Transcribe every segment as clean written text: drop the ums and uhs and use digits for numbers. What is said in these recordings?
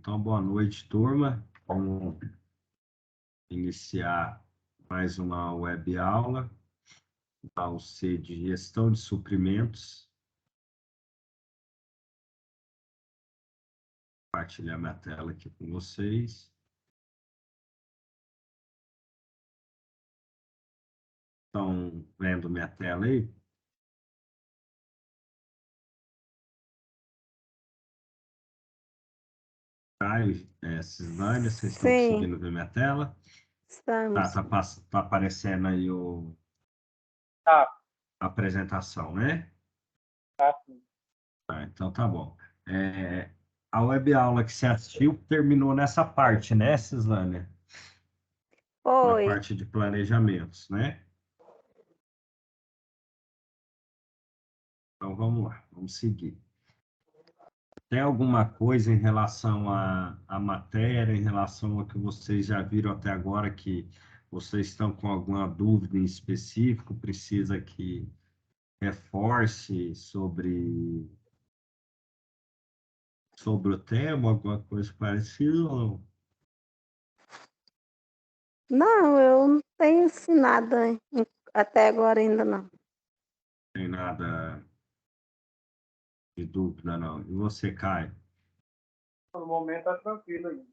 Então, boa noite, turma. Vamos iniciar mais uma web aula, da UC de Gestão de Suprimentos. Vou compartilhar minha tela aqui com vocês. Estão vendo minha tela aí? Cislânia, vocês estão Sim, conseguindo ver minha tela? estamos. Tá aparecendo aí Tá, a apresentação, né? tá sim. Então tá bom. A web aula que você assistiu terminou nessa parte, né, Cislânia? Na Oi. parte de planejamentos, né? Então vamos lá, vamos seguir. Tem alguma coisa em relação à matéria, em relação ao que vocês já viram até agora, que vocês estão com alguma dúvida em específico, precisa que reforce sobre o tema, alguma coisa parecida ou não? Não, eu não tenho assim nada até agora ainda não. Tem nada de dúvida, não. E você, Caio? No momento tá tranquilo ainda.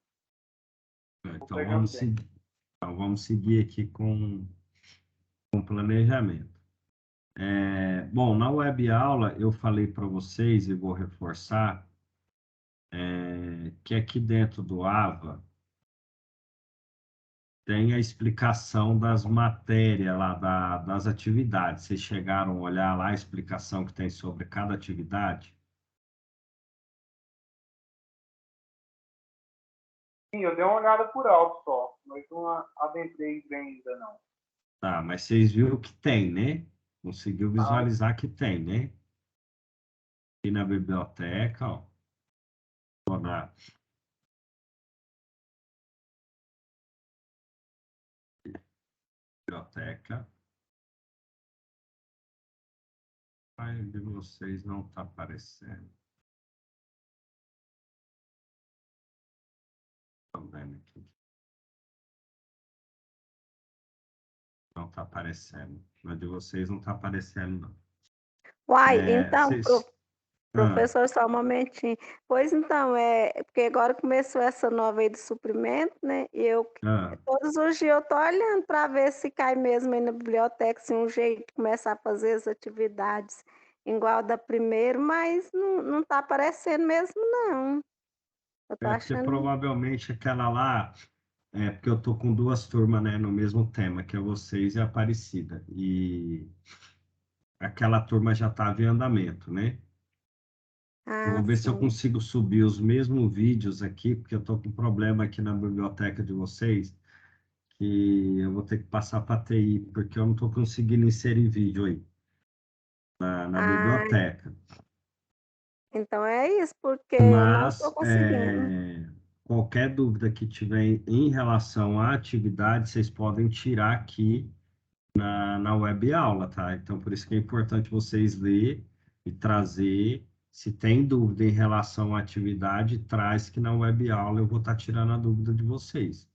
Tô Então pegando vamos bem. seguir. Então vamos seguir aqui com planejamento. Bom, na web aula eu falei para vocês e vou reforçar que aqui dentro do AVA tem a explicação das matérias lá das atividades. Vocês chegaram a olhar lá a explicação que tem sobre cada atividade? Sim, eu dei uma olhada por alto só, mas não adentrei bem ainda não. Tá, mas vocês viram que tem, né? Conseguiu Ah, visualizar que tem, né? Aqui na biblioteca, ó, na biblioteca. Ai, de vocês não está aparecendo. Estou vendo aqui. Não está aparecendo. Mas de vocês não está aparecendo, não. Uai, então, Vocês... Ah, professor, só um momentinho. Pois então, porque agora começou essa nova aí de suprimento, né? E ah, todos os dias eu tô olhando para ver se cai mesmo aí na biblioteca, se um jeito de começar a fazer as atividades igual da primeira, mas não tá aparecendo mesmo, não. Eu tô porque achando. provavelmente aquela lá... porque eu tô com duas turmas, né, no mesmo tema, que é vocês e a Aparecida. E aquela turma já estava em andamento, né? Eu Ah, vou ver se eu sim. consigo subir os mesmos vídeos aqui, porque eu tô com problema aqui na biblioteca de vocês, que eu vou ter que passar para TI, porque eu não estou conseguindo inserir vídeo aí na Ah, biblioteca. então é isso, porque eu não estou Mas conseguindo. qualquer dúvida que tiver em relação à atividade, vocês podem tirar aqui na web aula, tá? Então, por isso que é importante vocês ler e trazer. Se tem dúvida em relação à atividade, traz que na web aula eu vou estar tirando a dúvida de vocês.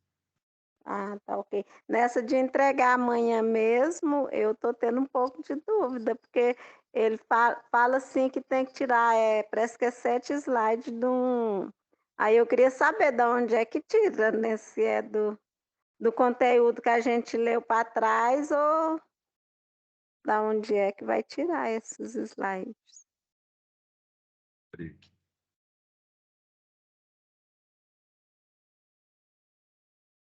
Ah, tá ok. Nessa de entregar amanhã mesmo, eu estou tendo um pouco de dúvida, porque ele fala assim que tem que tirar, parece que é 7 slides de um. Aí eu queria saber de onde é que tira, né? Se é do conteúdo que a gente leu para trás ou da onde é que vai tirar esses slides.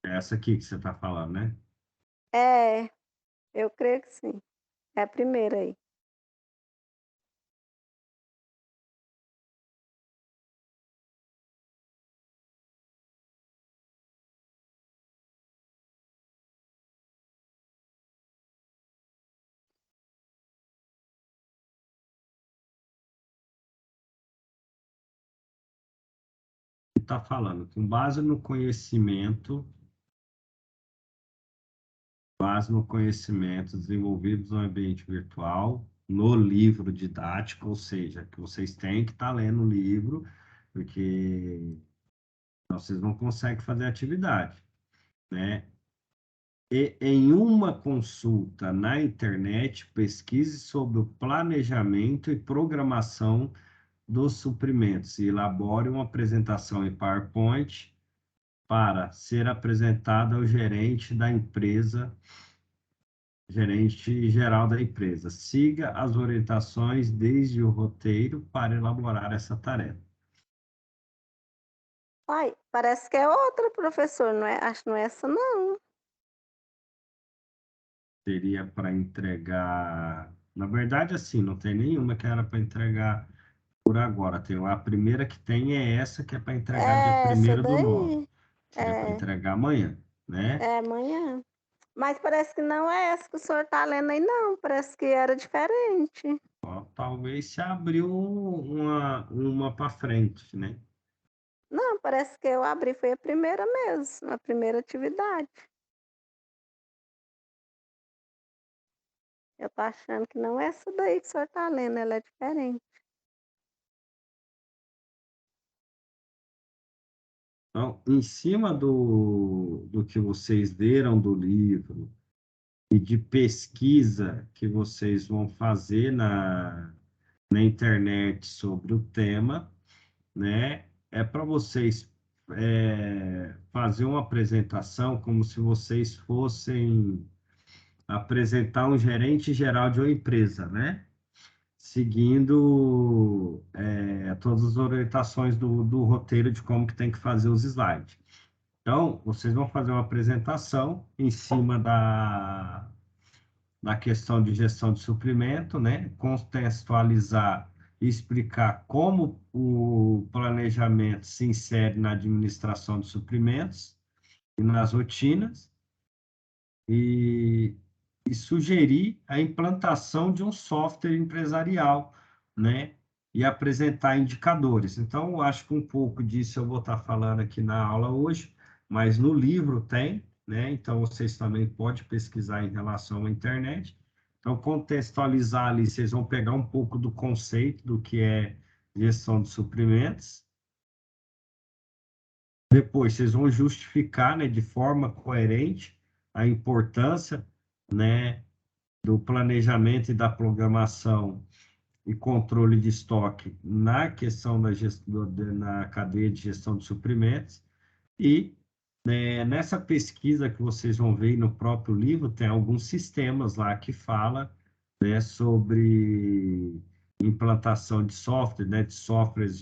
É essa aqui que você está falando, né? É, eu creio que sim. É a primeira aí. Está falando com base no conhecimento desenvolvido no ambiente virtual, no livro didático, ou seja, que vocês têm que estar lendo o livro, porque Então, vocês não conseguem fazer atividade, né? E em uma consulta na internet, pesquise sobre o planejamento e programação dos suprimentos e elabore uma apresentação em PowerPoint para ser apresentada ao gerente da empresa, gerente geral da empresa. Siga as orientações desde o roteiro para elaborar essa tarefa. Uai, parece que é outra, professor, não é? Acho que não é essa, não. Seria para entregar. Na verdade, assim, não tem nenhuma que era para entregar por agora. Tem a primeira que tem é essa que é para entregar dia É essa 1º do 9. daí. Seria para É, entregar amanhã, né? é amanhã. Mas parece que não é essa que o senhor está lendo aí, não. Parece que era diferente. Ó, talvez se abriu uma para frente, né? Não, parece que eu abri, foi a primeira mesmo, a primeira atividade. Eu tô achando que não é essa daí que o senhor está lendo, ela é diferente. Então, em cima do que vocês leram do livro e de pesquisa que vocês vão fazer na internet sobre o tema, né? É para vocês fazer uma apresentação como se vocês fossem apresentar um gerente geral de uma empresa, né? Seguindo todas as orientações do roteiro de como que tem que fazer os slides. Então, vocês vão fazer uma apresentação em cima da questão de gestão de suprimento, né? Contextualizar e explicar como o planejamento se insere na administração de suprimentos e nas rotinas e, e sugerir a implantação de um software empresarial, né? E apresentar indicadores. Então, eu acho que um pouco disso eu vou estar falando aqui na aula hoje, mas no livro tem, né? Então, vocês também podem pesquisar em relação à internet. Então, contextualizar ali, vocês vão pegar um pouco do conceito do que é gestão de suprimentos. Depois, vocês vão justificar, né, de forma coerente a importância, né, do planejamento e da programação e controle de estoque na questão na cadeia de gestão de suprimentos. E nessa pesquisa que vocês vão ver no próprio livro, tem alguns sistemas lá que fala, né, sobre implantação de software, né, de softwares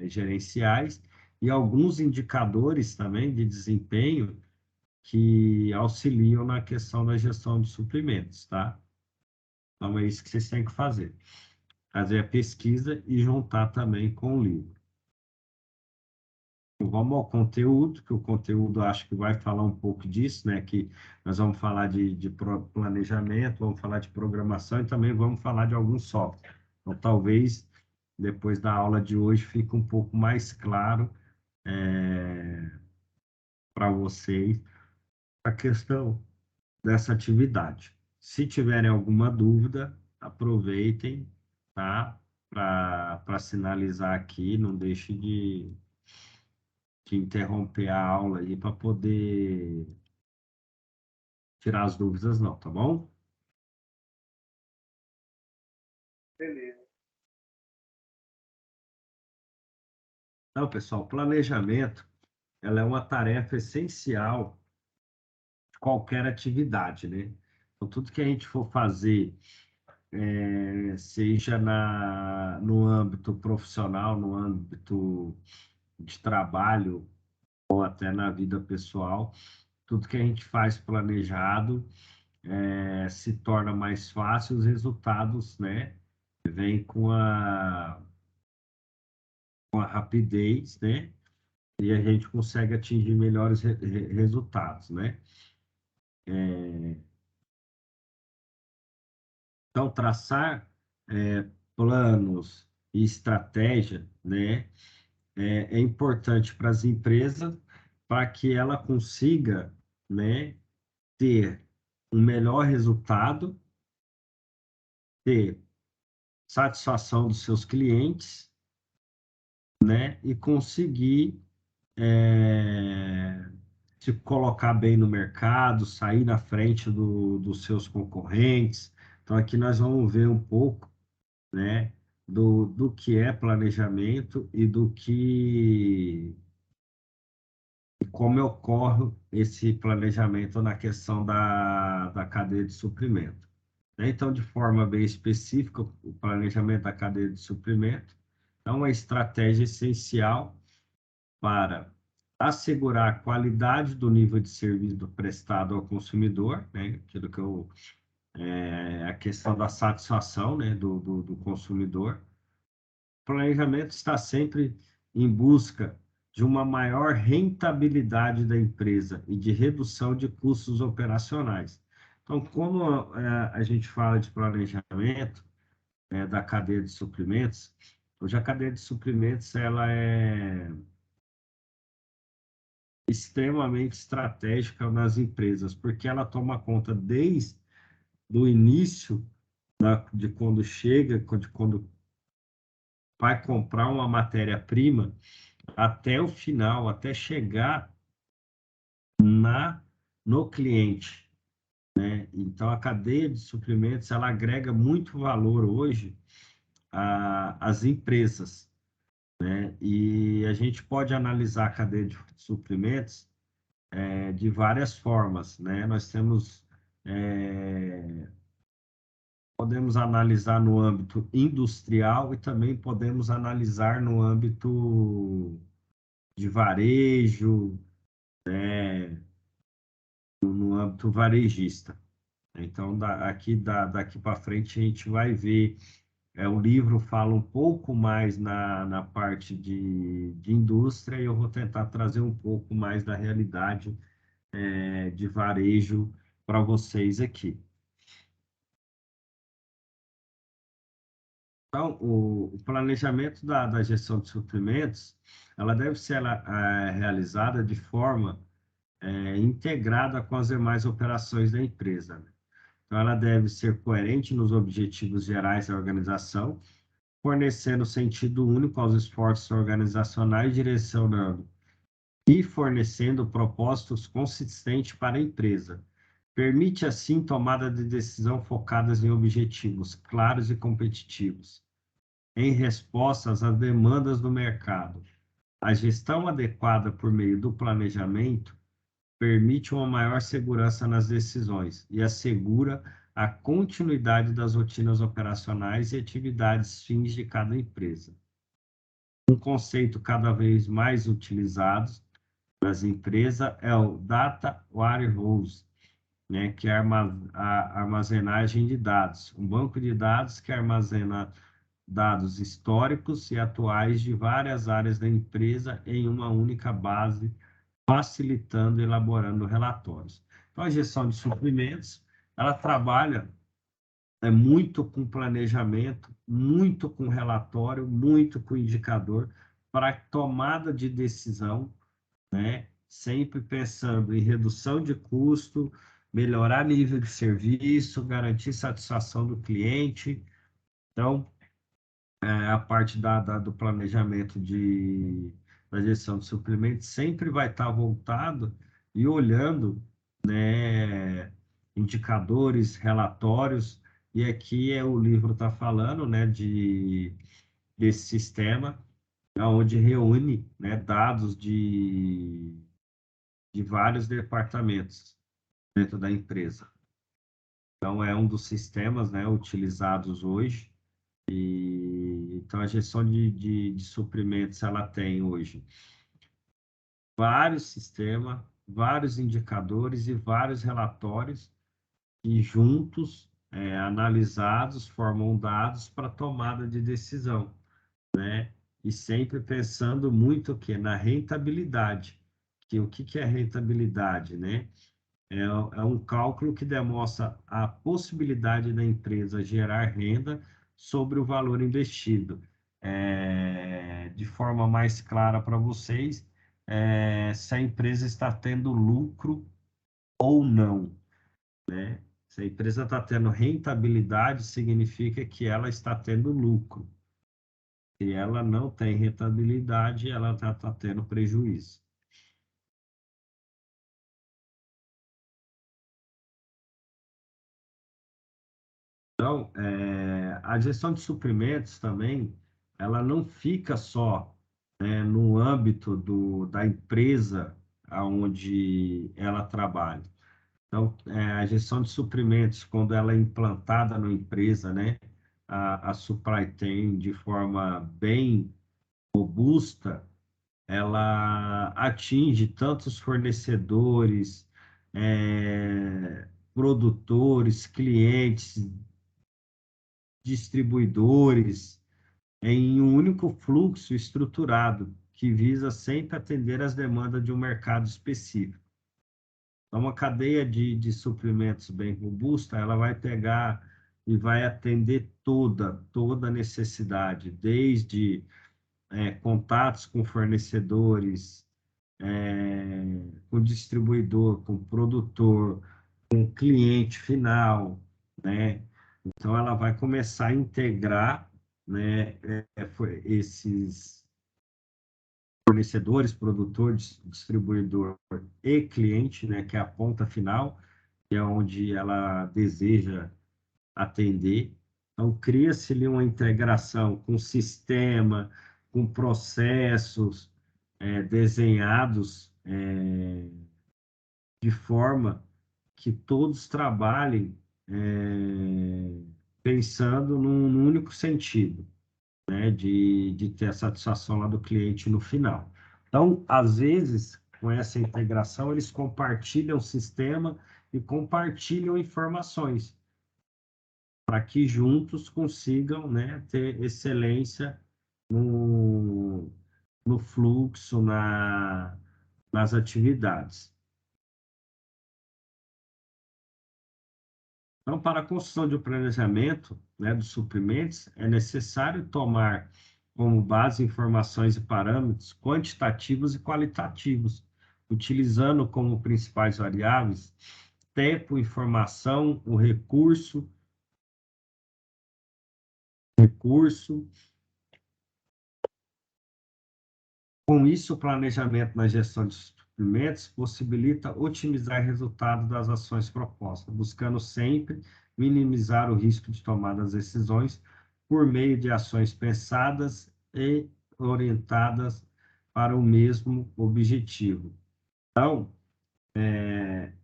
gerenciais e alguns indicadores também de desempenho que auxiliam na questão da gestão de suprimentos, tá? Então é isso que vocês têm que fazer. Fazer a pesquisa e juntar também com o livro. Vamos ao conteúdo, que o conteúdo acho que vai falar um pouco disso, né? Que nós vamos falar de planejamento, vamos falar de programação e também vamos falar de algum software. Então, talvez, depois da aula de hoje, fique um pouco mais claro para vocês a questão dessa atividade. Se tiverem alguma dúvida, aproveitem, tá? Para sinalizar aqui, não deixe de interromper a aula aí para poder tirar as dúvidas, não, tá bom? Beleza. Então, pessoal, planejamento, ela é uma tarefa essencial de qualquer atividade, né? Então, tudo que a gente for fazer, seja no âmbito profissional, no âmbito de trabalho ou até na vida pessoal, tudo que a gente faz planejado se torna mais fácil, os resultados, né, vêm com a rapidez, né, e a gente consegue atingir melhores resultados, né. Então, traçar planos e estratégia, né, é importante para as empresas para que ela consiga, né, ter um melhor resultado, ter satisfação dos seus clientes, né, e conseguir se colocar bem no mercado, sair na frente dos seus concorrentes. Então, aqui nós vamos ver um pouco, né, do que é planejamento e como ocorre esse planejamento na questão da cadeia de suprimento. Então, de forma bem específica, o planejamento da cadeia de suprimento é uma estratégia essencial para assegurar a qualidade do nível de serviço prestado ao consumidor, né? Aquilo que a questão da satisfação, né, do consumidor. O planejamento está sempre em busca de uma maior rentabilidade da empresa e de redução de custos operacionais. Então, como a gente fala de planejamento da cadeia de suprimentos, hoje a cadeia de suprimentos ela é extremamente estratégica nas empresas, porque ela toma conta desde o início de quando chega, de quando vai comprar uma matéria-prima, até o final, até chegar no cliente, né? Então, a cadeia de suprimentos, ela agrega muito valor hoje às empresas, né? E a gente pode analisar a cadeia de suprimentos de várias formas, né? Podemos analisar no âmbito industrial e também podemos analisar no âmbito de varejo, no âmbito varejista. Então, daqui para frente, a gente vai ver. O livro fala um pouco mais na parte de indústria e eu vou tentar trazer um pouco mais da realidade de varejo para vocês aqui. Então, o planejamento da gestão de suprimentos, ela deve ser realizada de forma integrada com as demais operações da empresa, né? Então, ela deve ser coerente nos objetivos gerais da organização, fornecendo sentido único aos esforços organizacionais, direcionando e fornecendo propósitos consistentes para a empresa. Permite, assim, tomada de decisão focadas em objetivos claros e competitivos, em respostas às demandas do mercado. A gestão adequada por meio do planejamento permite uma maior segurança nas decisões e assegura a continuidade das rotinas operacionais e atividades fins de cada empresa. Um conceito cada vez mais utilizado nas empresas é o Data Warehouse, né, que é a armazenagem de dados, um banco de dados que armazena dados históricos e atuais de várias áreas da empresa em uma única base, facilitando e elaborando relatórios. Então, a gestão de suprimentos, ela trabalha muito com planejamento, muito com relatório, muito com indicador, para tomada de decisão, né? Sempre pensando em redução de custo, melhorar nível de serviço, garantir satisfação do cliente. Então, a parte do planejamento da gestão de suprimentos sempre vai estar voltado e olhando, né, indicadores, relatórios, e aqui o livro está falando, né, desse sistema, onde reúne, né, dados de vários departamentos dentro da empresa. Então, é um dos sistemas, né, utilizados hoje. Então, a gestão de suprimentos, ela tem hoje vários sistemas, vários indicadores e vários relatórios que juntos, analisados, formam dados para tomada de decisão, né? E sempre pensando muito na rentabilidade. O que é rentabilidade, né? É um cálculo que demonstra a possibilidade da empresa gerar renda sobre o valor investido. De forma mais clara para vocês, se a empresa está tendo lucro ou não, né? Se a empresa está tendo rentabilidade, significa que ela está tendo lucro. Se ela não tem rentabilidade, ela está tendo prejuízo. Então, a gestão de suprimentos também, ela não fica só, né, no âmbito da empresa onde ela trabalha. Então, a gestão de suprimentos, quando ela é implantada na empresa, né, a supply chain de forma bem robusta, ela atinge tanto os fornecedores, produtores, clientes, distribuidores, em um único fluxo estruturado, que visa sempre atender às demandas de um mercado específico. Então, uma cadeia de suprimentos bem robusta, ela vai pegar e vai atender toda a necessidade, desde contatos com fornecedores, com distribuidor, com produtor, com cliente final, né? Então, ela vai começar a integrar, né, esses fornecedores, produtor, distribuidor e cliente, né, que é a ponta final, que é onde ela deseja atender. Então, cria-se ali uma integração com sistema, com processos desenhados de forma que todos trabalhem pensando num único sentido, né, de ter a satisfação lá do cliente no final. Então, às vezes, com essa integração, eles compartilham o sistema e compartilham informações para que juntos consigam, né, ter excelência no fluxo, nas atividades. Então, para a construção de um planejamento, né, dos suprimentos, é necessário tomar como base informações e parâmetros quantitativos e qualitativos, utilizando como principais variáveis tempo, informação, o recurso, Com isso, o planejamento na gestão de suprimentos possibilita otimizar resultados das ações propostas, buscando sempre minimizar o risco de tomar as decisões por meio de ações pensadas e orientadas para o mesmo objetivo. Então,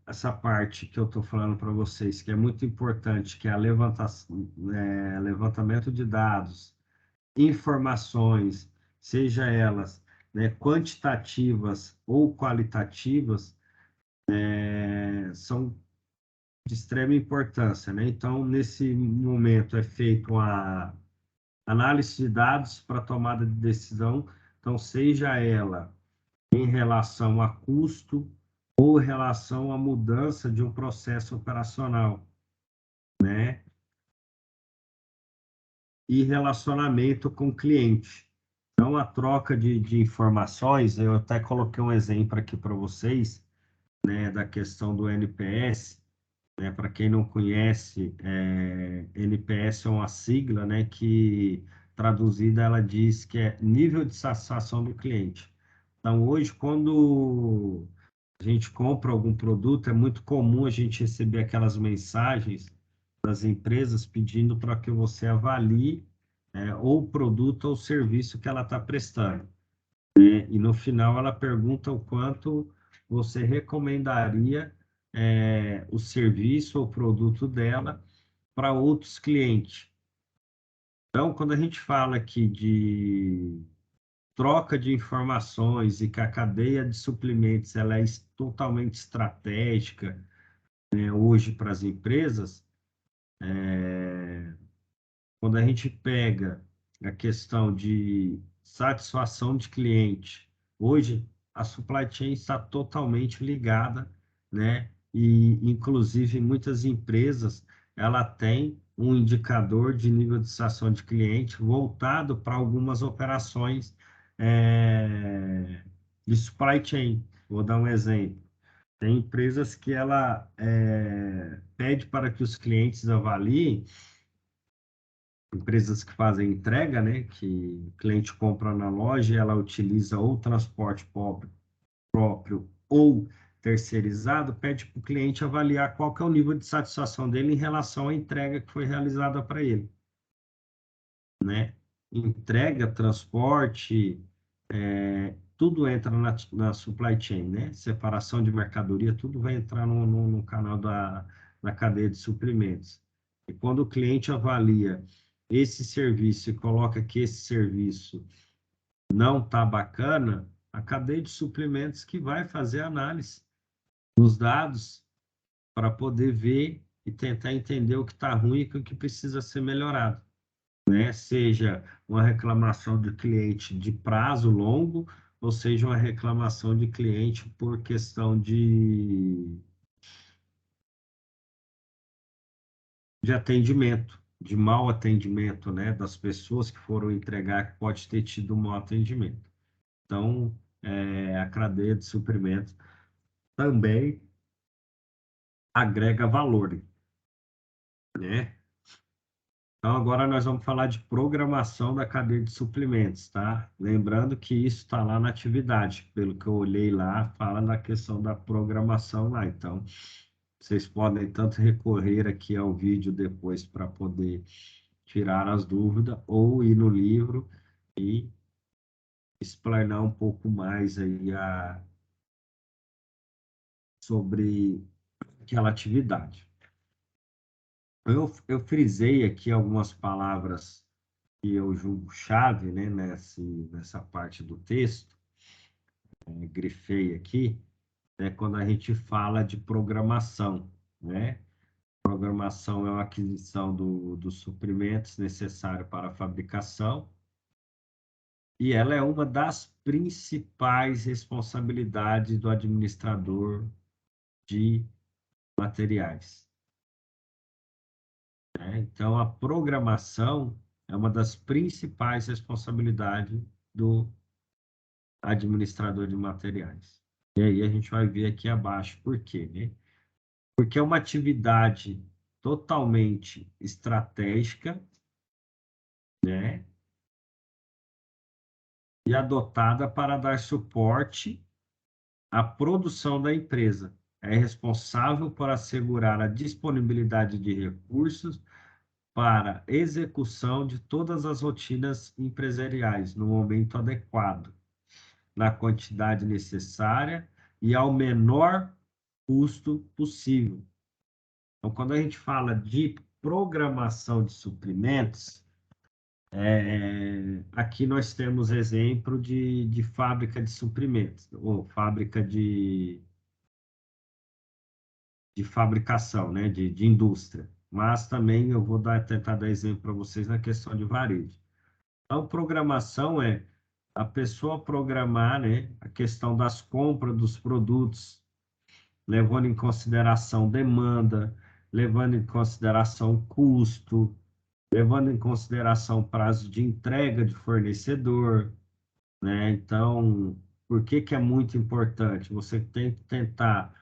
essa parte que eu estou falando para vocês, que é muito importante, que é a levantamento de dados, informações, seja elas, né, quantitativas ou qualitativas, são de extrema importância, né? Então, nesse momento é feita a análise de dados para tomada de decisão, então seja ela em relação a custo ou em relação à mudança de um processo operacional, né? E relacionamento com o cliente. Então, a troca de informações, eu até coloquei um exemplo aqui para vocês, né, da questão do NPS, né, para quem não conhece, NPS é uma sigla, né, que traduzida ela diz que é nível de satisfação do cliente. Então, hoje, quando a gente compra algum produto, é muito comum a gente receber aquelas mensagens das empresas pedindo para que você avalie ou o produto ou o serviço que ela está prestando, né? E no final ela pergunta o quanto você recomendaria o serviço ou produto dela para outros clientes. Então, quando a gente fala aqui de troca de informações e que a cadeia de suprimentos ela é totalmente estratégica, né, hoje para as empresas, quando a gente pega a questão de satisfação de cliente, hoje a supply chain está totalmente ligada, né? E, inclusive, muitas empresas, ela tem um indicador de nível de satisfação de cliente voltado para algumas operações de supply chain. Vou dar um exemplo. Tem empresas que ela pede para que os clientes avaliem empresas que fazem entrega, né, que o cliente compra na loja, ela utiliza ou transporte próprio ou terceirizado, pede para o cliente avaliar qual que é o nível de satisfação dele em relação à entrega que foi realizada para ele, né? Entrega, transporte, tudo entra na supply chain, né? Separação de mercadoria, tudo vai entrar no canal da cadeia de suprimentos. E quando o cliente avalia esse serviço e coloca que esse serviço não está bacana, a cadeia de suprimentos que vai fazer análise dos dados para poder ver e tentar entender o que está ruim e o que precisa ser melhorado, né? Seja uma reclamação de cliente de prazo longo, ou seja, uma reclamação de cliente por questão de atendimento, de mau atendimento, né? Das pessoas que foram entregar, que pode ter tido um mau atendimento. Então, a cadeia de suprimentos também agrega valor, né? Então, agora nós vamos falar de programação da cadeia de suprimentos, tá? Lembrando que isso está lá na atividade, pelo que eu olhei lá, fala da questão da programação lá. Então, vocês podem tanto recorrer aqui ao vídeo depois para poder tirar as dúvidas, ou ir no livro e explanar um pouco mais aí sobre aquela atividade. Eu frisei aqui algumas palavras que eu julgo chave, né, nessa parte do texto, grifei aqui, né, quando a gente fala de programação, né? Programação é a aquisição dos suprimentos necessários para a fabricação, e ela é uma das principais responsabilidades do administrador de materiais, né? Então, a programação é uma das principais responsabilidades do administrador de materiais. E aí a gente vai ver aqui abaixo por quê, né? Porque é uma atividade totalmente estratégica, né? E adotada para dar suporte à produção da empresa. É responsável por assegurar a disponibilidade de recursos para execução de todas as rotinas empresariais no momento adequado, na quantidade necessária e ao menor custo possível. Então, quando a gente fala de programação de suprimentos, aqui nós temos exemplo de fábrica de suprimentos, ou fábrica de fabricação, né, de indústria. Mas também eu vou tentar dar exemplo para vocês na questão de varejo. Então, programação é a pessoa programar, né, a questão das compras dos produtos, levando em consideração demanda, levando em consideração custo, levando em consideração prazo de entrega de fornecedor, né? Então, por que que é muito importante? Você tem que tentar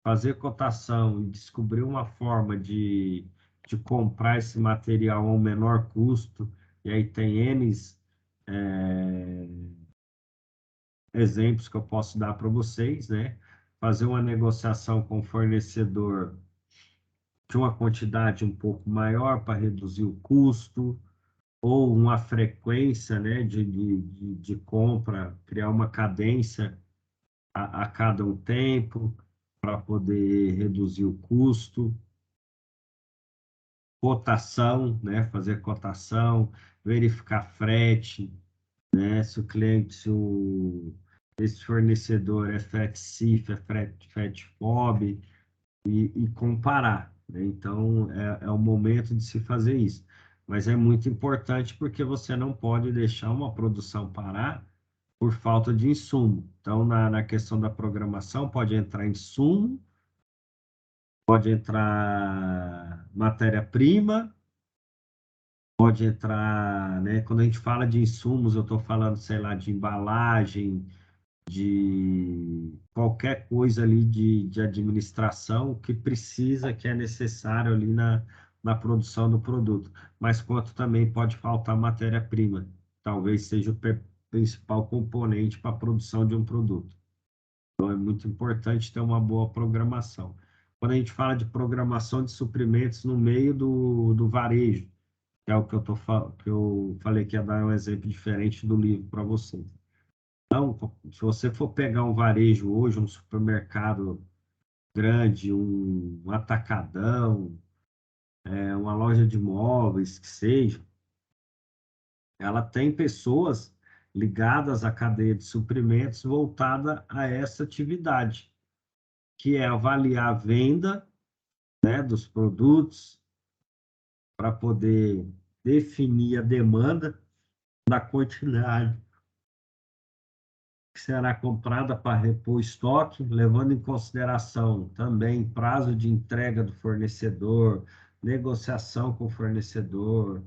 fazer cotação e descobrir uma forma de comprar esse material ao menor custo, e aí tem N exemplos que eu posso dar para vocês, né? Fazer uma negociação com o fornecedor de uma quantidade um pouco maior para reduzir o custo, ou uma frequência, né, de compra, criar uma cadência a cada um tempo para poder reduzir o custo, cotação, né, fazer cotação, verificar frete, né, se o cliente, esse fornecedor é frete CIF, é frete FOB, e comparar, né? Então, é o momento de se fazer isso. Mas é muito importante porque você não pode deixar uma produção parar por falta de insumo. Então, na questão da programação, pode entrar insumo, pode entrar matéria-prima, pode entrar, né? Quando a gente fala de insumos, eu estou falando, sei lá, de embalagem, de qualquer coisa ali de administração que precisa, que é necessário ali na produção do produto. Mas quanto também pode faltar matéria-prima, talvez seja o principal componente para a produção de um produto. Então, é muito importante ter uma boa programação. Quando a gente fala de programação de suprimentos no meio do varejo, que é o que que eu falei que ia dar um exemplo diferente do livro para você. Então, se você for pegar um varejo hoje, um supermercado grande, um atacadão, uma loja de móveis, que seja, ela tem pessoas ligadas à cadeia de suprimentos voltada a essa atividade, que é avaliar a venda, né, dos produtos para poder definir a demanda da quantidade que será comprada para repor estoque, levando em consideração também prazo de entrega do fornecedor, negociação com o fornecedor,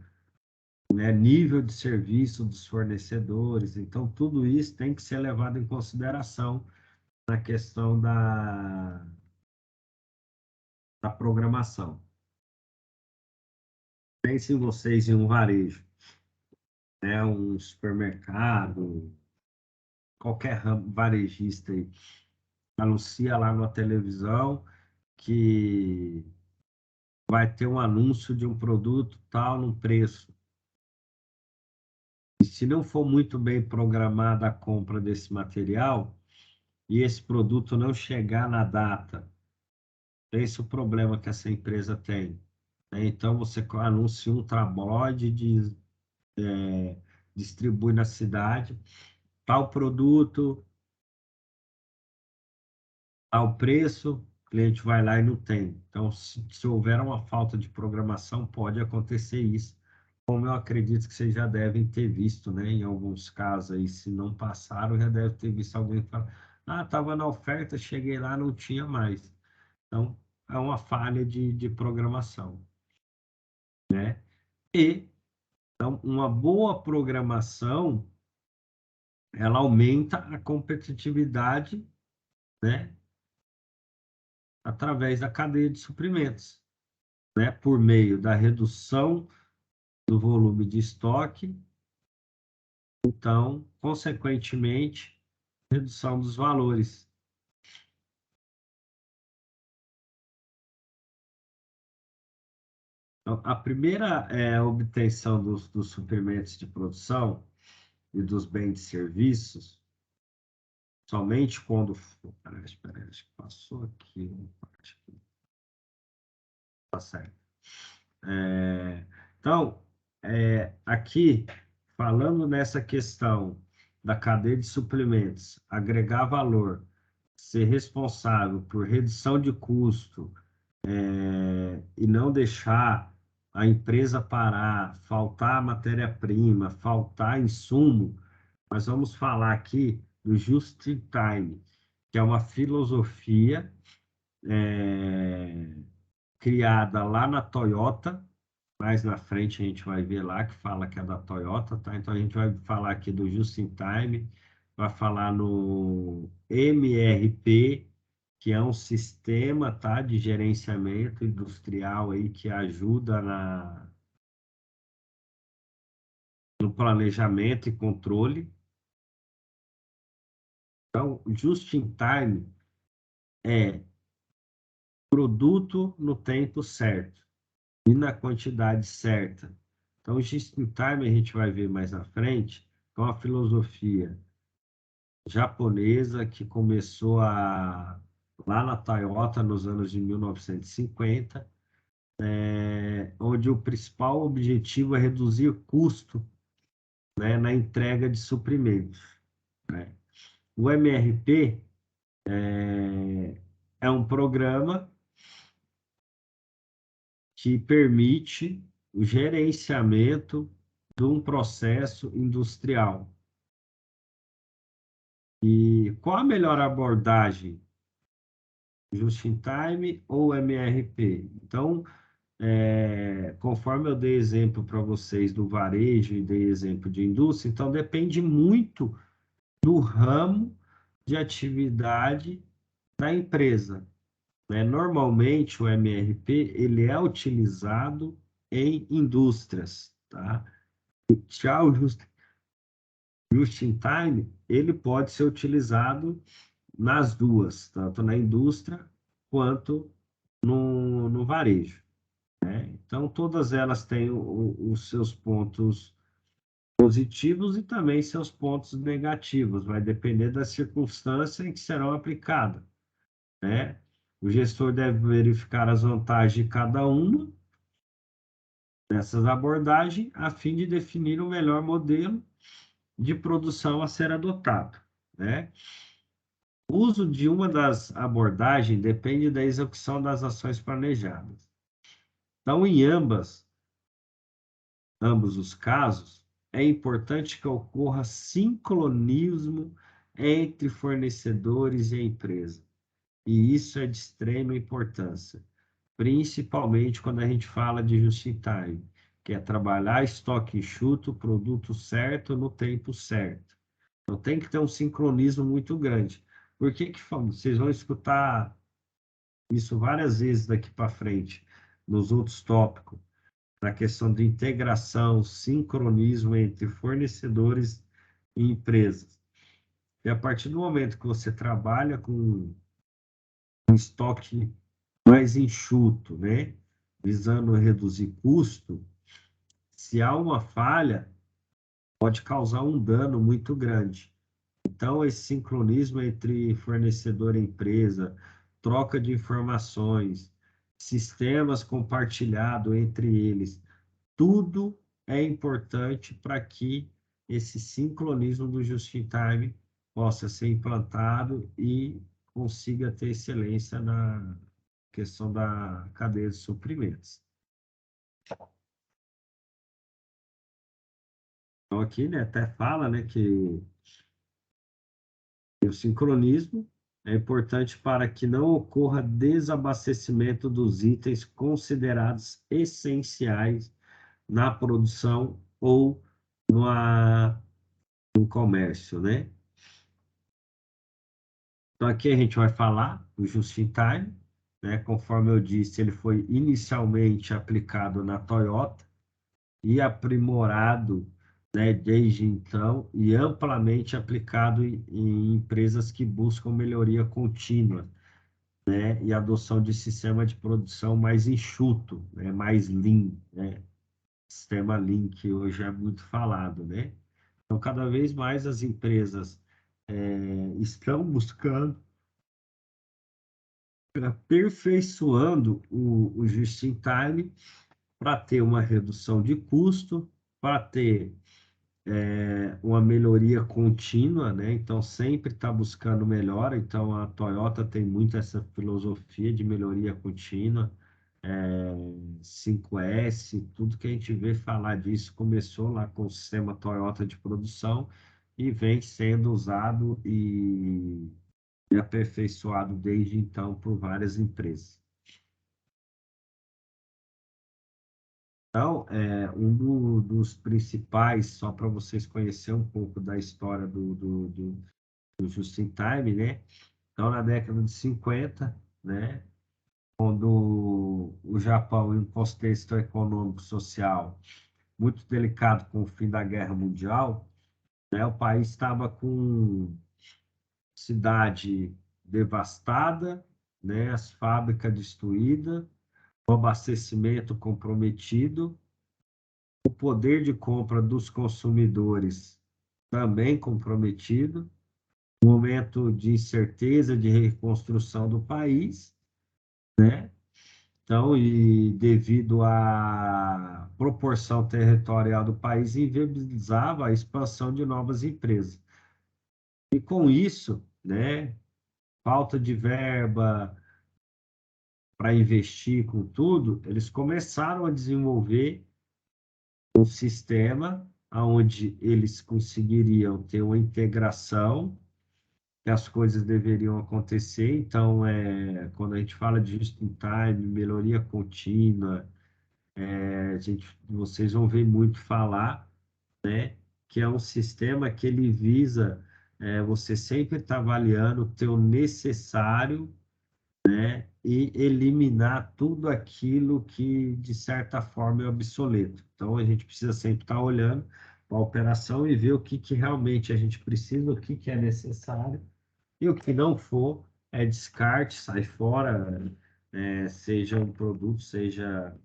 né, nível de serviço dos fornecedores. Então, tudo isso tem que ser levado em consideração na questão da programação. Pensem vocês em um varejo, né, um supermercado, qualquer varejista aí, anuncia lá na televisão que vai ter um anúncio de um produto tal no preço. E se não for muito bem programada a compra desse material e esse produto não chegar na data, esse é o problema que essa empresa tem, né? Então você anuncia um tabloide, distribui na cidade, tal produto, tal preço, o cliente vai lá e não tem. Então, se houver uma falta de programação, pode acontecer isso, como eu acredito que vocês já devem ter visto, né? Em alguns casos aí, se não passaram, já deve ter visto alguém falar, ah, estava na oferta, cheguei lá, não tinha mais. Então, é uma falha de programação, né? E, então, uma boa programação, ela aumenta a competitividade, né? Através da cadeia de suprimentos, né? Por meio da redução do volume de estoque, então, consequentemente, redução dos valores. Então, a primeira obtenção dos suprimentos de produção e dos bens e serviços, somente quando... Espera, acho que passou aqui uma parte aqui. Tá certo. Então, aqui, falando nessa questão da cadeia de suprimentos, agregar valor, ser responsável por redução de custo, e não deixar a empresa parar, faltar matéria-prima, faltar insumo, nós vamos falar aqui do Just-in-Time, que é uma filosofia criada lá na Toyota. Mais na frente a gente vai ver lá que fala que é da Toyota, tá? Então a gente vai falar aqui do Just-in-Time, vai falar no MRP, que é um sistema, tá, de gerenciamento industrial aí que ajuda no planejamento e controle. Então, Just-in-Time é produto no tempo certo e na quantidade certa. Então, Just-in-Time a gente vai ver mais na frente, é uma filosofia japonesa que começou lá na Toyota nos anos de 1950, onde o principal objetivo é reduzir o custo, né, na entrega de suprimentos, né? O MRP é um programa que permite o gerenciamento de um processo industrial. E qual a melhor abordagem? Just-in-Time ou MRP? Então, conforme eu dei exemplo para vocês do varejo e dei exemplo de indústria, então depende muito do ramo de atividade da empresa, né? Normalmente o MRP ele é utilizado em indústrias, tá? Já o Just-in-Time ele pode ser utilizado nas duas, tanto na indústria quanto no varejo, né? Então, todas elas têm os seus pontos positivos e também seus pontos negativos, vai depender da circunstância em que serão aplicadas, né? O gestor deve verificar as vantagens de cada uma dessas abordagens a fim de definir o melhor modelo de produção a ser adotado, né? O uso de uma das abordagens depende da execução das ações planejadas. Então, em ambos os casos, é importante que ocorra sincronismo entre fornecedores e empresa. E isso é de extrema importância, principalmente quando a gente fala de just-in-time, que é trabalhar estoque enxuto, produto certo, no tempo certo. Então tem que ter um sincronismo muito grande. Por que que vocês vão escutar isso várias vezes daqui para frente, nos outros tópicos, na questão de integração, sincronismo entre fornecedores e empresas. E a partir do momento que você trabalha com um estoque mais enxuto, né, visando reduzir custo, se há uma falha, pode causar um dano muito grande. Então, esse sincronismo entre fornecedor e empresa, troca de informações, sistemas compartilhados entre eles, tudo é importante para que esse sincronismo do just-in-time possa ser implantado e consiga ter excelência na questão da cadeia de suprimentos. Então, aqui, né, até fala, né, que o sincronismo é importante para que não ocorra desabastecimento dos itens considerados essenciais na produção ou no comércio, né? Então, aqui a gente vai falar do just-in-time, né? Conforme eu disse, ele foi inicialmente aplicado na Toyota e aprimorado, né, desde então e amplamente aplicado em empresas que buscam melhoria contínua, né, e adoção de sistema de produção mais enxuto, né, mais lean, né, sistema lean que hoje é muito falado, né? Então, cada vez mais as empresas estão buscando aperfeiçoando o just-in-time para ter uma redução de custo, para ter uma melhoria contínua, né? Então, sempre está buscando melhora. Então, a Toyota tem muito essa filosofia de melhoria contínua. 5S, tudo que a gente vê falar disso começou lá com o sistema Toyota de produção e vem sendo usado e aperfeiçoado desde então por várias empresas. Então, dos principais, só para vocês conhecerem um pouco da história do Just-in-Time, né? Então, na década de 50, né? Quando o Japão, em um contexto econômico social muito delicado com o fim da Guerra Mundial, né? O país estava com cidade devastada, né? As fábricas destruídas, o abastecimento comprometido, o poder de compra dos consumidores também comprometido, momento de incerteza de reconstrução do país, né? Então, e devido à proporção territorial do país, inviabilizava a expansão de novas empresas. E com isso, né, falta de verba para investir com tudo, eles começaram a desenvolver um sistema onde eles conseguiriam ter uma integração, que as coisas deveriam acontecer. Então, quando a gente fala de just-in-time, melhoria contínua, vocês vão ver muito falar, né, que é um sistema que ele visa você sempre estar avaliando, ter o necessário, né, e eliminar tudo aquilo que, de certa forma, é obsoleto. Então, a gente precisa sempre estar olhando para a operação e ver o que realmente a gente precisa, o que é necessário, e o que não for é descarte, sai fora, seja um produto, seja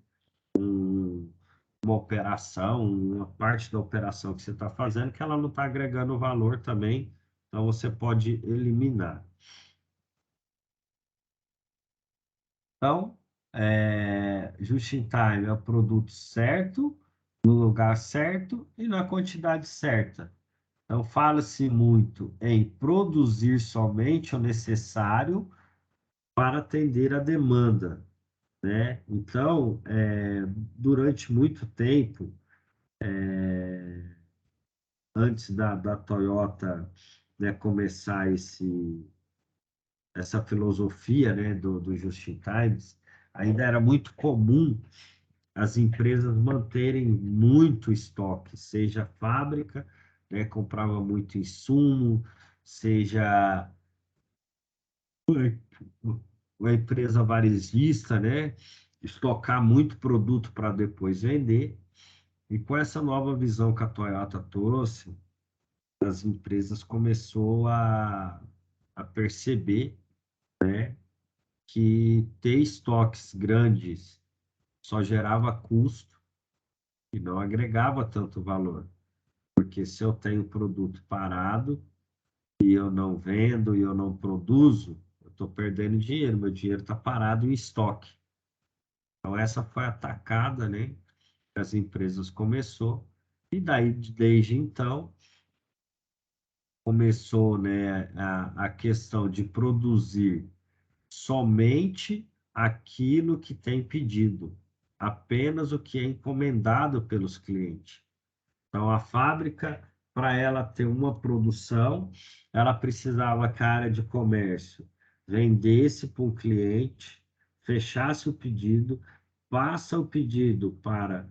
uma operação, uma parte da operação que você está fazendo, que ela não está agregando valor também, então você pode eliminar. Então, just in time é o produto certo, no lugar certo e na quantidade certa. Então, fala-se muito em produzir somente o necessário para atender a demanda, né? Então, durante muito tempo, antes da Toyota, né, começar essa filosofia, né, do Just in Times, ainda era muito comum as empresas manterem muito estoque, seja fábrica, né, comprava muito insumo, seja uma empresa varejista, né, estocar muito produto para depois vender. E com essa nova visão que a Toyota trouxe, as empresas começou a perceber que ter estoques grandes só gerava custo e não agregava tanto valor. Porque se eu tenho produto parado e eu não vendo e eu não produzo, eu estou perdendo dinheiro, meu dinheiro está parado em estoque. Então essa foi a tacada, né, que as empresas começou, e daí, desde então, começou, né, a questão de produzir somente aquilo que tem pedido, apenas o que é encomendado pelos clientes. Então, a fábrica, para ela ter uma produção, ela precisava que a área de comércio vendesse para um cliente, fechasse o pedido, passa o pedido para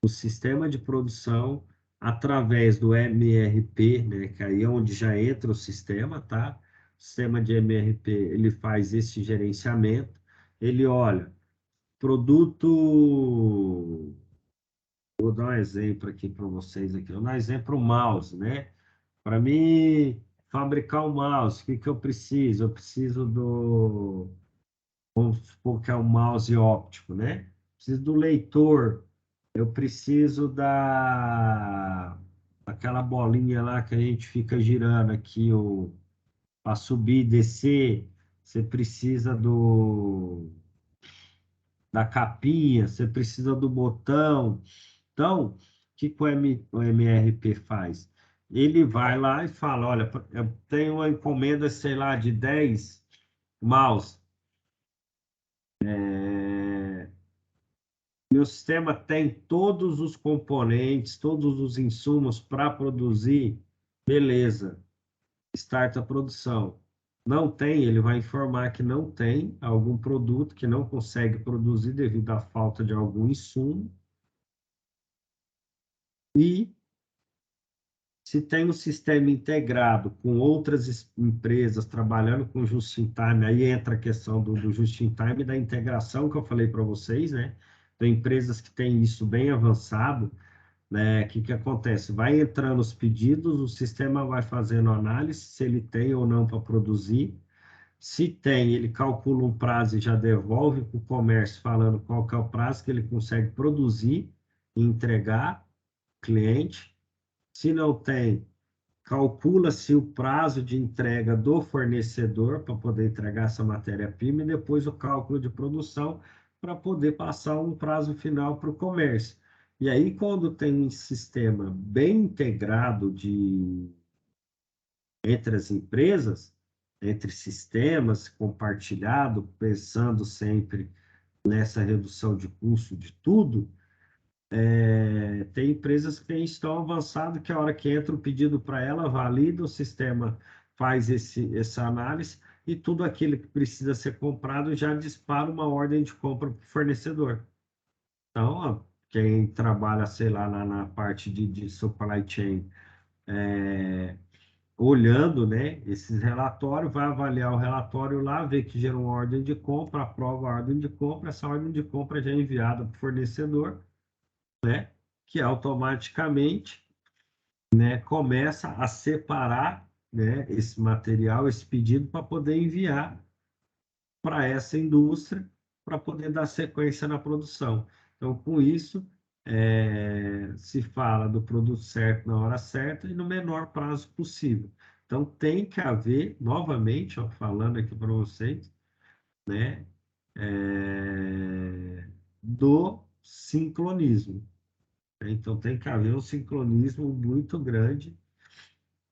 o sistema de produção através do MRP, né, que aí é onde já entra o sistema, tá? O sistema de MRP, ele faz esse gerenciamento, ele olha, produto, vou dar um exemplo aqui para vocês aqui, vou dar um exemplo, o mouse, né? Para mim fabricar o mouse, o que que eu preciso? Eu preciso vamos supor que é um mouse óptico, né? Preciso do leitor, eu preciso daquela bolinha lá que a gente fica girando aqui, para subir e descer, você precisa da capinha, você precisa do botão. Então, o que que o MRP faz? Ele vai lá e fala, olha, eu tenho uma encomenda, sei lá, de 10 mouse. Meu sistema tem todos os componentes, todos os insumos para produzir, beleza, start a produção. Não tem, ele vai informar que não tem algum produto que não consegue produzir devido à falta de algum insumo. E se tem um sistema integrado com outras empresas trabalhando com just-in-time, aí entra a questão do just-in-time e da integração que eu falei para vocês, né? Tem empresas que têm isso bem avançado, né? O que acontece? Vai entrando os pedidos, o sistema vai fazendo análise se ele tem ou não para produzir. Se tem, ele calcula um prazo e já devolve para o comércio falando qual que é o prazo que ele consegue produzir e entregar ao cliente. Se não tem, calcula-se o prazo de entrega do fornecedor para poder entregar essa matéria-prima e depois o cálculo de produção para poder passar um prazo final para o comércio. E aí, quando tem um sistema bem integrado entre as empresas, entre sistemas, compartilhado, pensando sempre nessa redução de custo de tudo, tem empresas que têm tão avançado que a hora que entra o pedido para ela, valida, o sistema faz essa análise e tudo aquilo que precisa ser comprado já dispara uma ordem de compra para o fornecedor. Então, ó, quem trabalha, sei lá, na parte de supply chain, olhando, né, esses relatórios, vai avaliar o relatório lá, ver que gerou uma ordem de compra, aprova a ordem de compra, essa ordem de compra já é enviada para o fornecedor, que automaticamente, né, começa a separar né, esse material, esse pedido, para poder enviar para essa indústria, para poder dar sequência na produção. Então, com isso, se fala do produto certo na hora certa e no menor prazo possível. Então, tem que haver, novamente, ó, falando aqui para vocês, né, do sincronismo. Então, tem que haver um sincronismo muito grande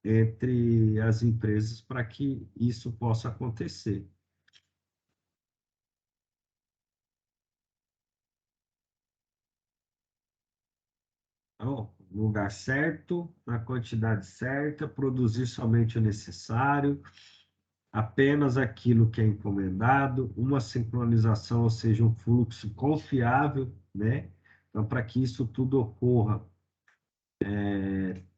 entre as empresas para que isso possa acontecer. Então, no lugar certo, na quantidade certa, produzir somente o necessário, apenas aquilo que é encomendado, uma sincronização, ou seja, um fluxo confiável, né? Então, para que isso tudo ocorra,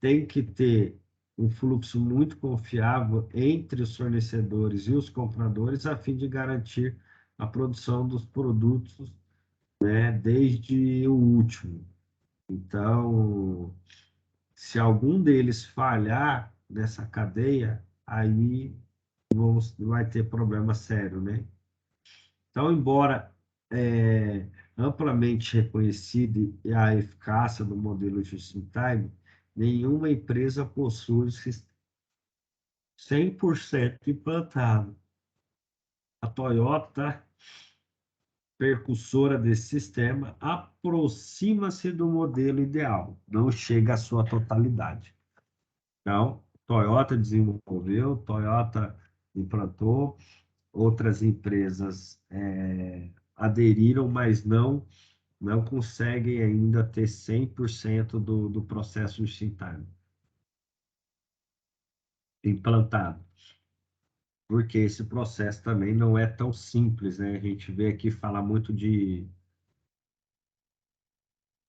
tem que ter um fluxo muito confiável entre os fornecedores e os compradores, a fim de garantir a produção dos produtos, né, desde o último. Então, se algum deles falhar nessa cadeia, aí vai ter problema sério, né? Então, embora amplamente reconhecida a eficácia do modelo just-in-time, nenhuma empresa possui 100% implantado. A Toyota, precursora desse sistema, aproxima-se do modelo ideal, não chega à sua totalidade. Então, Toyota desenvolveu, Toyota implantou, outras empresas aderiram, mas não conseguem ainda ter 100% do processo de time implantado, porque esse processo também não é tão simples, né? A gente vê aqui falar muito de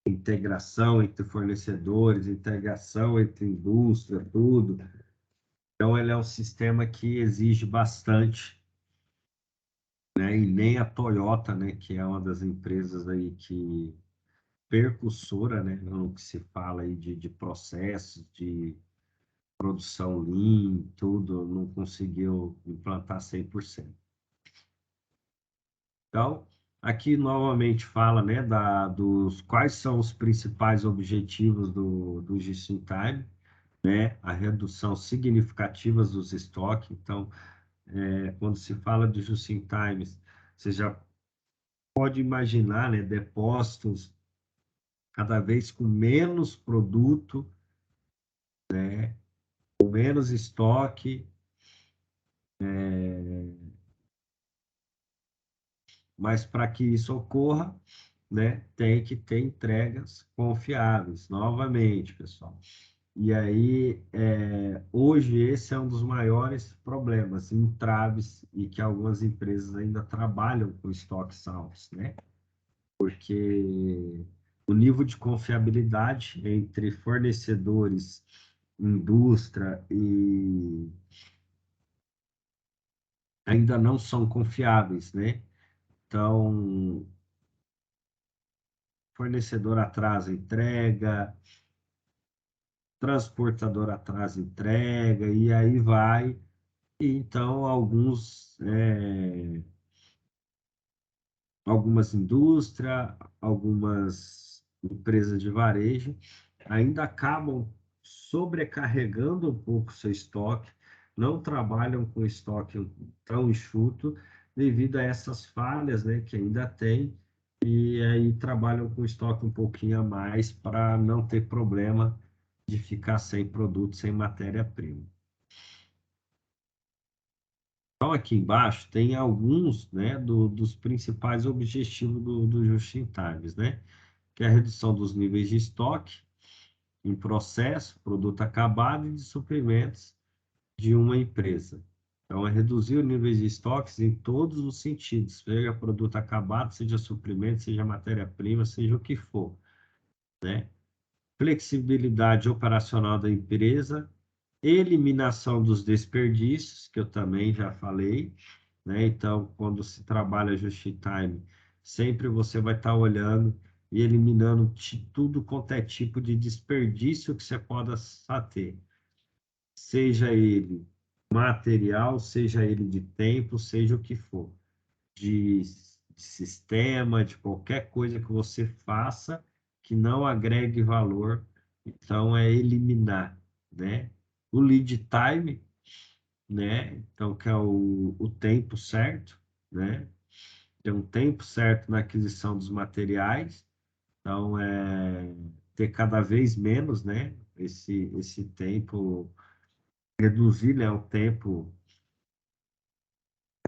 integração entre fornecedores, integração entre indústria, tudo. Então, ele é um sistema que exige bastante, né? E nem a Toyota, né, que é uma das empresas aí que percussora, né, no que se fala aí de processos, de produção Lean, tudo, não conseguiu implantar 100%. Então, aqui novamente fala, né, dos quais são os principais objetivos do Just-in-Time, né, a redução significativa dos estoques. Então, quando se fala de Just-in-Time, você já pode imaginar, né, depósitos cada vez com menos produto, com menos estoque, mas para que isso ocorra, né, tem que ter entregas confiáveis, novamente, pessoal. E aí, hoje, esse é um dos maiores problemas, entraves, e que algumas empresas ainda trabalham com estoques altos, né? Porque o nível de confiabilidade entre fornecedores, indústria e ainda não são confiáveis, né? Então, fornecedor atrasa entrega, transportador atrasa entrega, e aí vai. E então, algumas indústrias, algumas empresas de varejo ainda acabam sobrecarregando um pouco seu estoque, não trabalham com estoque tão enxuto devido a essas falhas, né, que ainda tem, e aí trabalham com estoque um pouquinho a mais para não ter problema de ficar sem produto, sem matéria-prima. Então, aqui embaixo tem alguns, né, dos principais objetivos do Just-in-Time, né? Que é a redução dos níveis de estoque em processo, produto acabado e de suprimentos de uma empresa. Então, é reduzir o nível de estoques em todos os sentidos, seja produto acabado, seja suprimento, seja matéria-prima, seja o que for, né? Flexibilidade operacional da empresa, eliminação dos desperdícios, que eu também já falei, né? Então, quando se trabalha just-in-time, sempre você vai estar olhando e eliminando tudo quanto é tipo de desperdício que você possa ter. seja ele material, seja ele de tempo, seja o que for, de sistema, de qualquer coisa que você faça que não agregue valor, então é eliminar, né? O lead time, né? Então, que é o tempo certo, né? Tem um tempo certo na aquisição dos materiais, então é ter cada vez menos, né? Esse tempo, reduzir, né, o tempo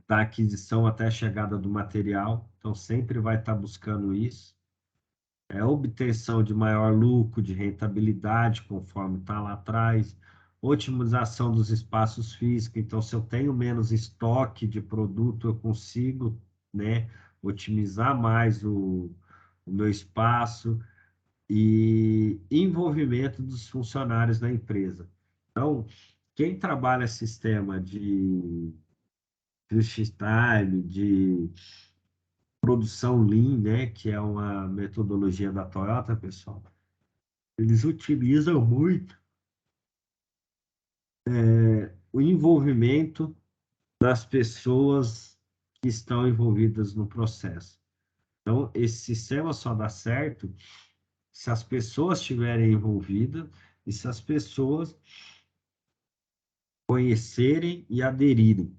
da aquisição até a chegada do material, então sempre vai estar buscando isso. É obtenção de maior lucro, de rentabilidade, conforme está lá atrás, otimização dos espaços físicos. Então, se eu tenho menos estoque de produto, eu consigo, né, otimizar mais o meu espaço e envolvimento dos funcionários na empresa. Então, quem trabalha sistema de just time, de produção Lean, né, que é uma metodologia da Toyota, pessoal, eles utilizam muito o envolvimento das pessoas que estão envolvidas no processo. Então, esse sistema só dá certo se as pessoas estiverem envolvidas e se as pessoas conhecerem e aderirem.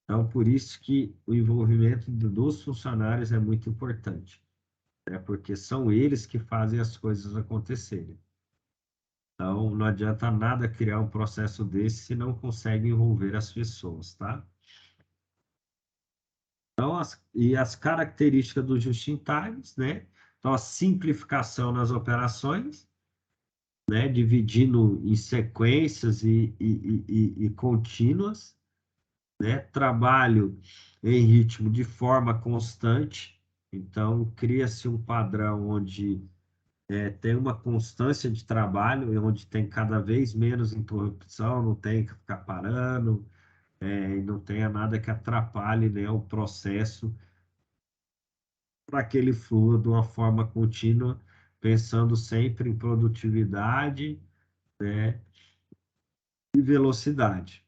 Então, por isso que o envolvimento dos funcionários é muito importante, né? Porque são eles que fazem as coisas acontecerem. Então, não adianta nada criar um processo desse se não consegue envolver as pessoas, tá? Então, as características do just-in-time, né? Então, a simplificação nas operações, né? Dividindo em sequências e contínuas, né? Trabalho em ritmo de forma constante. Então, cria-se um padrão onde tem uma constância de trabalho, e onde tem cada vez menos interrupção, não tem que ficar parando, e não tenha nada que atrapalhe, né, o processo para que ele flua de uma forma contínua, pensando sempre em produtividade, né, e velocidade.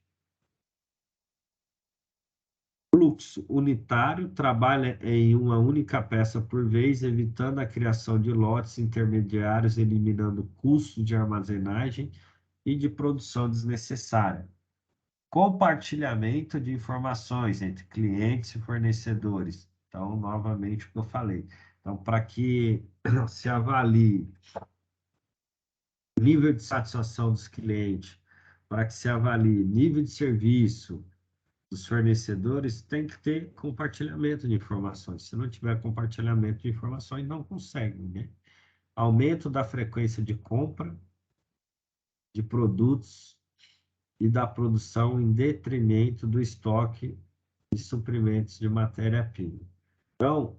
Fluxo unitário trabalha em uma única peça por vez, evitando a criação de lotes intermediários, eliminando custos de armazenagem e de produção desnecessária. Compartilhamento de informações entre clientes e fornecedores. Então, novamente, o que eu falei. Então, para que se avalie o nível de satisfação dos clientes, para que se avalie nível de serviço dos fornecedores, tem que ter compartilhamento de informações. Se não tiver compartilhamento de informações, não consegue, né? Aumento da frequência de compra de produtos e da produção em detrimento do estoque de suprimentos de matéria-prima. Então,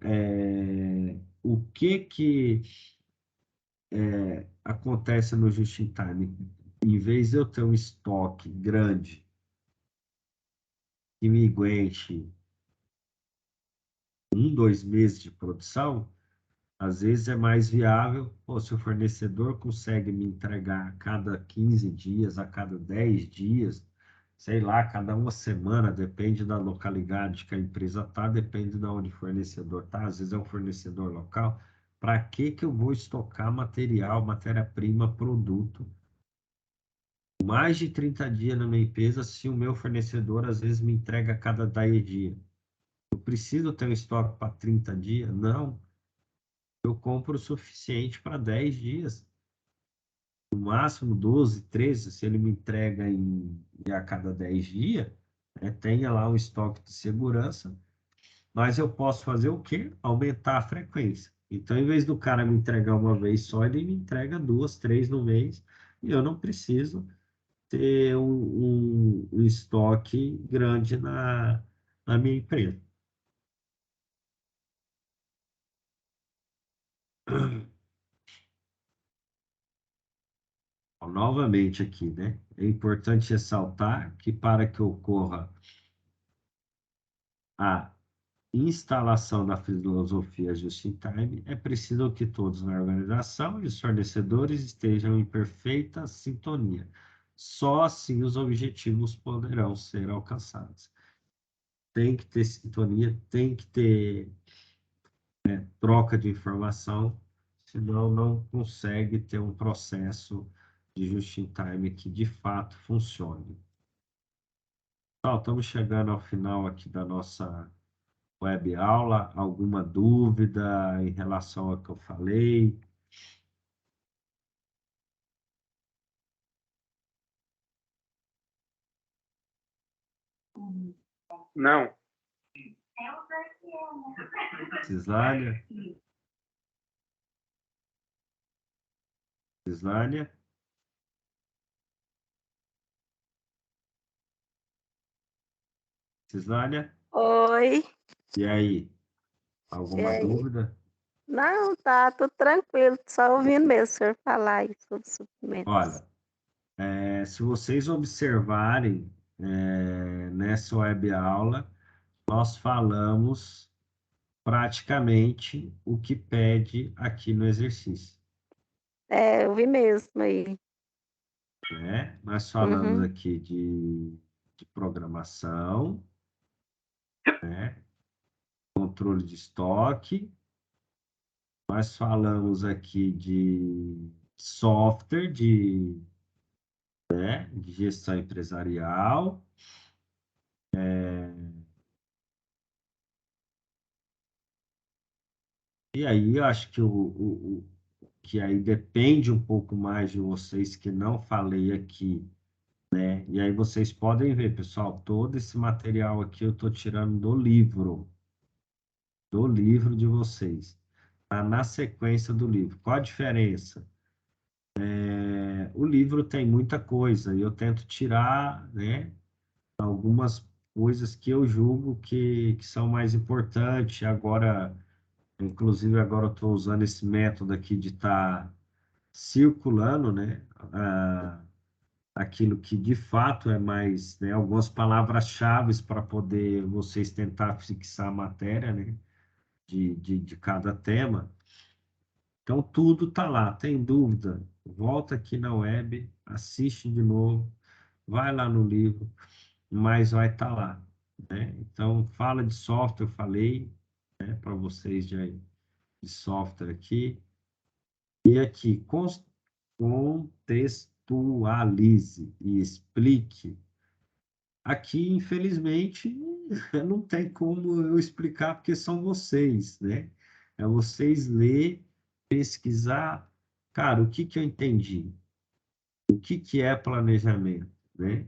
o que acontece no just-in-time? Em vez de eu ter um estoque grande que me aguente 1, 2 meses de produção, às vezes é mais viável, pô, se o fornecedor consegue me entregar a cada 15 dias, a cada 10 dias, sei lá, cada uma semana, depende da localidade que a empresa está, depende de onde o fornecedor está, às vezes é um fornecedor local. Para que eu vou estocar material, matéria-prima, produto mais de 30 dias na minha empresa se o meu fornecedor às vezes me entrega a cada 10 dias? Eu preciso ter um estoque para 30 dias? Não. Eu compro o suficiente para 10 dias. No máximo 12, 13, se ele me entrega a cada 10 dias, tenha lá um estoque de segurança, mas eu posso fazer o quê? Aumentar a frequência. Então, em vez do cara me entregar uma vez só, ele me entrega 2, 3 no mês, e eu não preciso ter um estoque grande na minha empresa. Novamente aqui, né? É importante ressaltar que para que ocorra a instalação da filosofia just-in-time, é preciso que todos na organização e os fornecedores estejam em perfeita sintonia. só assim os objetivos poderão ser alcançados. Tem que ter sintonia, tem que ter troca de informação, senão não consegue ter um processo de just-in-time que de fato funcione. Então, estamos chegando ao final aqui da nossa web aula. Alguma dúvida em relação ao que eu falei? Não. Cisânia? Cisânia? Cisânia? Oi. E aí? E Alguma aí? dúvida? Não, tá tudo tranquilo, só ouvindo mesmo o senhor falar aí sobre suprimentos. Olha, se vocês observarem nessa web aula, nós falamos praticamente o que pede aqui no exercício, Eu vi mesmo aí. né? Nós falamos Uhum. aqui de programação, né? Controle de estoque, nós falamos aqui de software, de gestão empresarial, e aí eu acho que que aí depende um pouco mais de vocês, que não falei aqui, né? E aí vocês podem ver, pessoal, todo esse material aqui eu estou tirando do livro de vocês. Tá na sequência do livro. Qual a diferença? O livro tem muita coisa e eu tento tirar, né, algumas coisas que eu julgo que são mais importantes. Agora, inclusive, agora eu estou usando esse método aqui de estar circulando, né, aquilo que de fato é mais, né, algumas palavras-chave para poder vocês tentar fixar a matéria, né, de cada tema. Então, tudo está lá. Tem dúvida? Volta aqui na web, assiste de novo, vai lá no livro, mas vai estar lá, né? Então, fala de software, eu falei, né, para vocês de software aqui. E aqui, contextualize e explique. Aqui, infelizmente, não tem como eu explicar, porque são vocês, né? É vocês ler, pesquisar. Cara, o que que eu entendi? O que que é planejamento, né?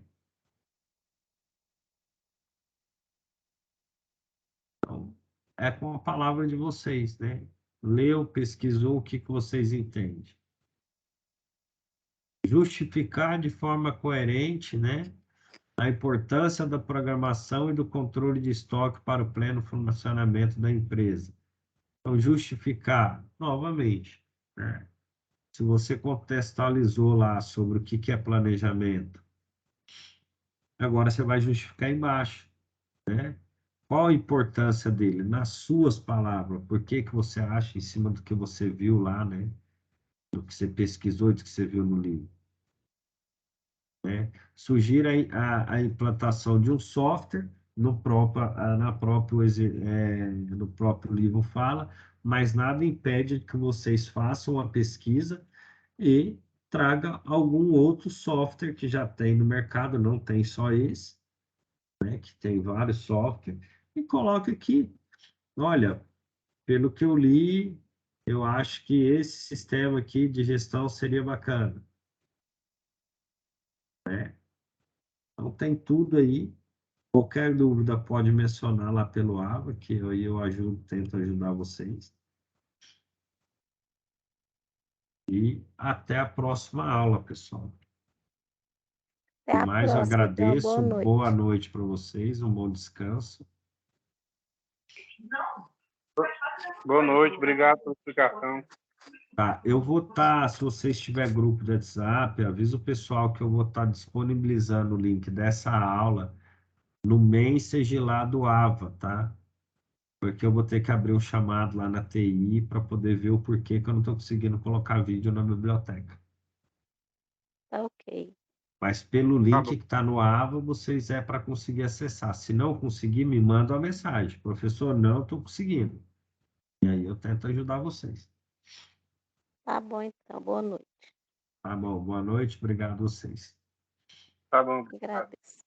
Então, é com a palavra de vocês, né? Leu, pesquisou, o que que vocês entendem? Justificar de forma coerente, né? A importância da programação e do controle de estoque para o pleno funcionamento da empresa. Então, justificar, novamente, né? Se você contextualizou lá sobre o que que é planejamento, agora você vai justificar embaixo, né? Qual a importância dele? Nas suas palavras, por que que você acha em cima do que você viu lá, né? Do que você pesquisou e do que você viu no livro, né? Sugira a implantação de um software no próprio livro fala, mas nada impede que vocês façam a pesquisa e traga algum outro software que já tem no mercado, não tem só esse, né, que tem vários softwares, e coloque aqui. Olha, pelo que eu li, eu acho que esse sistema aqui de gestão seria bacana, né? Então tem tudo aí. Qualquer dúvida pode mencionar lá pelo AVA, que eu ajudo, tento ajudar vocês. E até a próxima aula, pessoal. Até a Mais eu próxima, então, agradeço, boa boa noite. noite para vocês, um bom descanso. Boa noite, obrigado pela explicação. Tá, eu vou estar, se vocês tiver grupo de WhatsApp, avisa o pessoal que eu vou estar disponibilizando o link dessa aula no Message lá do AVA, tá? Porque eu vou ter que abrir um chamado lá na TI para poder ver o porquê que eu não estou conseguindo colocar vídeo na biblioteca. Tá ok. Mas pelo Tá link bom. que está no AVA, vocês é para conseguir acessar. Se não conseguir, me manda uma mensagem. Professor, não estou conseguindo. E aí eu tento ajudar vocês. Tá bom, então. Boa noite. Tá bom, boa noite, obrigado a vocês. Tá bom. Agradeço.